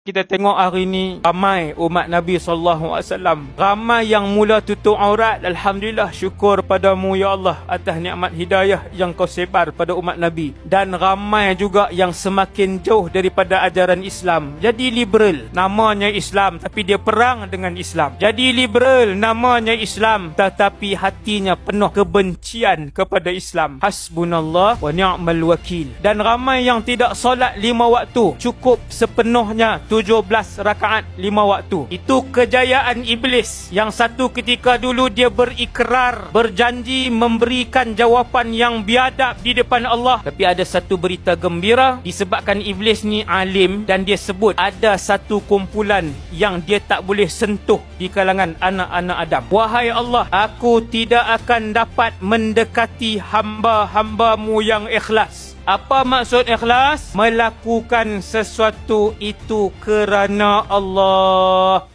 Kita tengok hari ni ramai umat Nabi SAW. Ramai yang mula tutup aurat. Alhamdulillah, syukur padamu ya Allah atas nikmat hidayah yang kau sebar pada umat Nabi. Dan ramai juga yang semakin jauh daripada ajaran Islam. Jadi liberal, namanya Islam tapi dia perang dengan Islam. Jadi liberal, namanya Islam tetapi hatinya penuh kebencian kepada Islam. Hasbunallah wa ni'mal wakil. Dan ramai yang tidak solat 5 waktu, cukup sepenuhnya 17 rakaat 5 waktu. Itu kejayaan iblis. Yang satu ketika dulu dia berikrar, berjanji memberikan jawapan yang biadab di depan Allah. Tapi ada satu berita gembira, disebabkan iblis ni alim dan dia sebut ada satu kumpulan yang dia tak boleh sentuh di kalangan anak-anak Adam. Wahai Allah, aku tidak akan dapat mendekati hamba-hambamu yang ikhlas. Apa maksud ikhlas? Melakukan sesuatu itu kerana Allah.